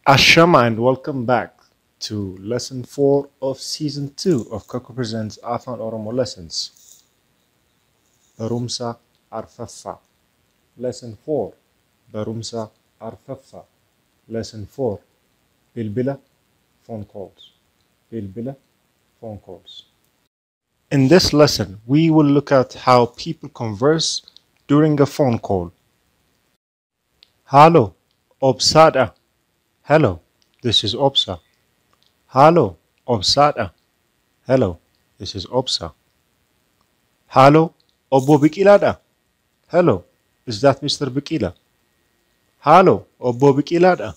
Ashama and welcome back to lesson 4 of season 2 of Koko Presents Afaan Oromoo lessons. Barumsa Arfaffa. Lesson 4. Barumsa Arfaffa. Lesson 4. Bilbila phone calls. Bilbila phone calls. In this lesson, we will look at how people converse during a phone call. Hallo, Obsada. Hello, this is Obsa. Hallo, Obsada. Hello, this is Obsa. Hallo, Obbo Biqilaadha. Hello, is that Mr. Biqila? Hallo, Obbo Biqilaadha.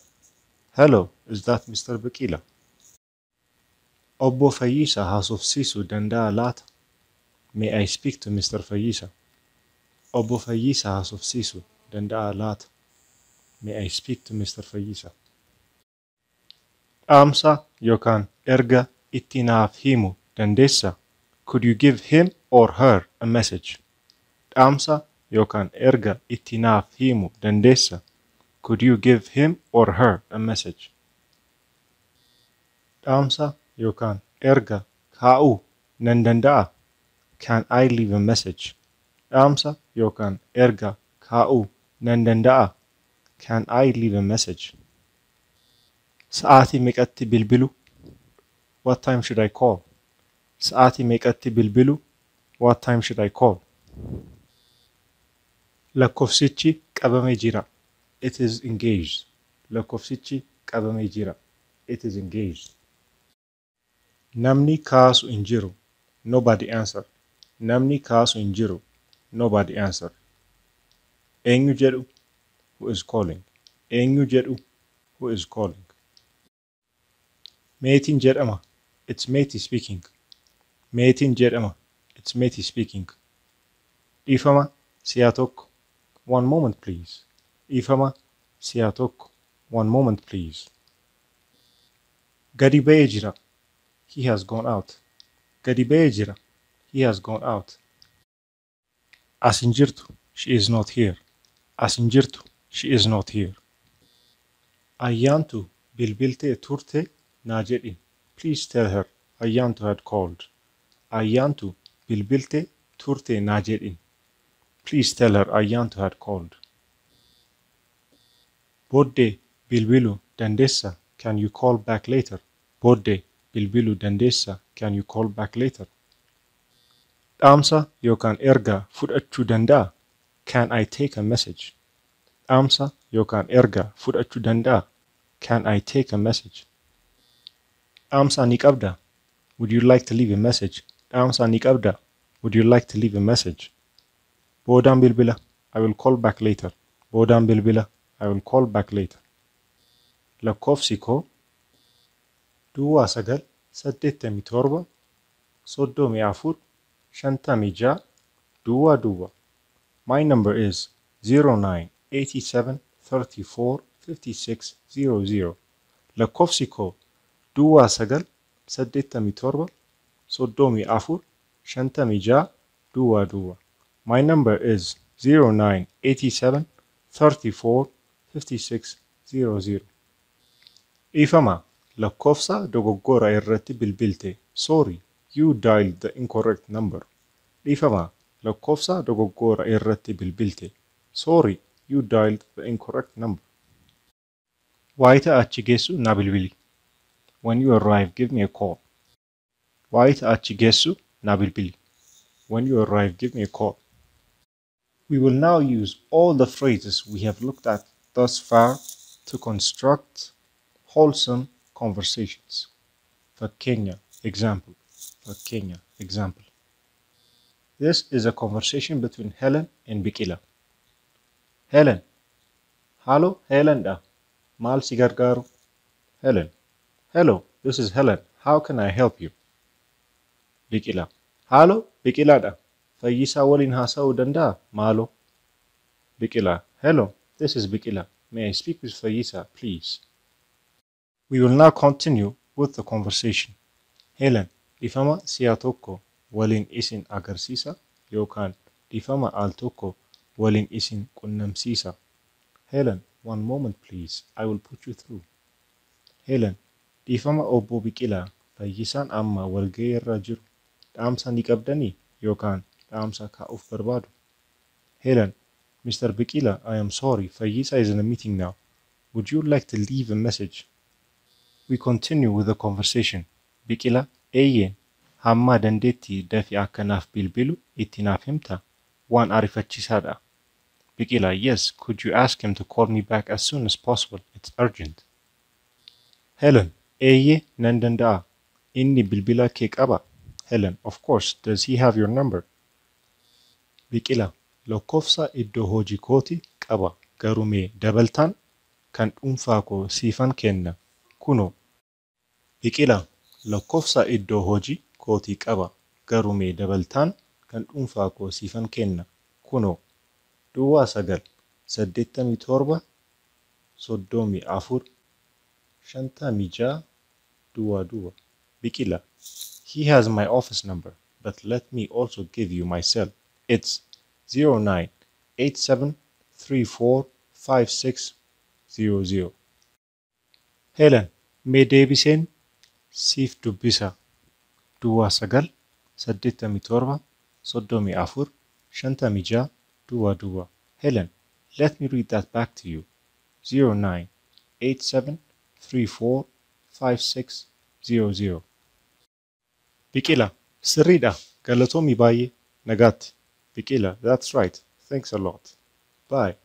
Hello, is that Mr. Biqila? Obbo Fayyisa haasofsiisuu danda'a laata? May I speak to Mr. Fayyisa? Obbo Fayyisa haasofsiisuu danda'a laata? May I speak to Mr. Fayyisa? Dhaamsa yookaan erga itti naaf himu dandeessa? Could you give him or her a message? Dhaamsa yookaan erga itti naaf himu dandeessa? Could you give him or her a message? Dhaamsa yookaan erga kaa'uu nan danda'a? Can I leave a message? Dhaamsa yookaan erga kaa'uu nan danda'a? Can I leave a message? Sa'aatii meeqatti bilbilu? What time should I call? Sa'aatii meeqatti bilbilu? What time should I call? Lakkoofsichi qabamee jira. It is engaged. Lakkoofsichi qabamee jira. It is engaged. Namni kaasu hin jiru. Nobody answered. Namni kaasu hin jiru. Nobody answered. Eenyu jedhu? Who is calling? Eenyu jedhu? Who is calling? Meetiin jedhama. It's Meeti speaking. Meetiin jedhama. It's Meeti speaking. Dhiifama si'a tokko. One moment please. Dhiifama si'a tokko. One moment please. Gadi ba'ee jira. He has gone out. Gadi ba'ee jira. He has gone out. As hin jirtu. She is not here. As hin jirtu. She is not here. Ayyaantu bilbiltee turte naa jedhi. Please tell her Ayyaantu had called. Ayyaantu bilbiltee turte naa jedhi. Please tell her Ayyaantu had called. Booddee bilbiluu dandeessa. Can you call back later? Booddee bilbiluu dandeessa. Can you call back later? Dhaamsa yookaan ergaa fudhachuu danda'a? Can I take a message? Dhaamsa yookaan ergaa fudhachuu danda'a? Can I take a message? Dhaamsa ni qabda? Would you like to leave a message? Dhaamsa ni qabda? Would you like to leave a message? Boodaan bilbila. I will call back later. Boodaan bilbila. I will call back later. Lakkoofsi koo Duwwaa 987 34 56 Duwwaa. My number is 0987 34 56 00. Lakkoofsi koo Duwwaa 987 34 56 Duwwaa. My number is 0987 34 56 00. Dhiifama lakkoofsa dogoggora irratti bilbilte. Sorry, you dialed the incorrect number. Dhiifama lakkoofsa dogoggora irratti bilbilte. Sorry, you dialed the incorrect number. Waayita achi geessu naa bilbili. When you arrive, give me a call. Waayita achi geessu naa bilbili. When you arrive, give me a call. We will now use all the phrases we have looked at thus far to construct wholesome conversations. Fakkeenya, example. Fakkeenya, example. This is a conversation between Helen and Biqila. Helen. Hallo, Helen da. Maal si gargaaru? Helen. Hello, this is Helen. How can I help you? Biqila. Hallo, Biqila da. Fayyisaa waliin haasa'uu danda'a? Maalo? Biqila. Hello, this is Biqila. May I speak with Fayyisa, please? We will now continue with the conversation. Helen, dhiifama si'a tokko waliin isin agarsiisa yookaan dhiifama al tokko waliin isin qunnamsiisa. Helen, one moment please. I will put you through. Helen, dhiifama obbo Biqilaa fayyisaan amma walga'ii irra jiru. Dhaamsa ni qabdanii yookaan dhaamsa kaa'uuf barbaadu? Helen, Mr. Biqila, I am sorry, Fayyisa is in a meeting now. Would you like to leave a message? We continue with the conversation. Biqila, eeyyeen, hamma dandeetti dafii akkanaaf bilbilu itti naaf himta. Waan ariifachiisaadha. Biqila, yes, could you ask him to call me back as soon as possible? It's urgent. Helen, eeyyee, nan danda'a. Inni bilbila kee qaba. Helen, of course, does he have your number? Biqila, lakkoofsa iddoo hojii kooti qaba. Garuu mee dabaltaan kan dhuunfaa koo siifan kenna. Kunoo. Biqila, lakkoofsa iddoo hojii kooti qaba. Garuu mee dabaltaan kan dhuunfaa koo siifan kenna. Kunoo. Duwwaa 9 87 34 56 duwwaa. Biqila, he has my office number, but let me also give you my cell. It's 0987345600. Helen, mee deebiseen siif dubbisa. Duwwaa 9 87 34 56 duwwaa. Helen, let me read that back to you. 0987345600. Biqila, sirriidha. Galatoomii baay'ee. Nagaatti. Biqila, that's right. Thanks a lot. Bye.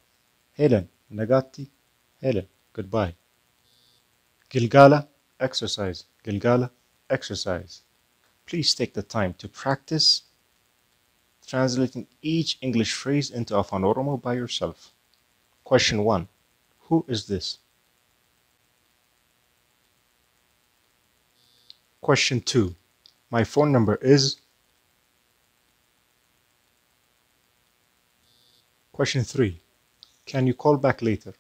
Helen, nagaatti. Helen, goodbye. Gilgala, exercise. Gilgala, exercise. Please take the time to practice translating each English phrase into Afaan Oromoo by yourself. Question 1. Who is this? Question 2. My phone number is. Question 3. Can you call back later?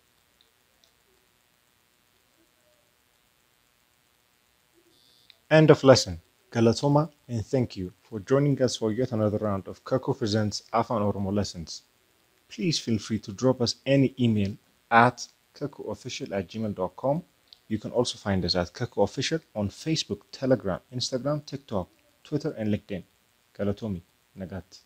End of lesson. Galatoma and thank you for joining us for yet another round of Kako Presents Afaan Oromoo lessons. Please feel free to drop us any email at kakoofficial@gmail.com. You can also find us at Kako Official on Facebook, Telegram, Instagram, TikTok, Twitter, and LinkedIn. Galatomi. Nagat.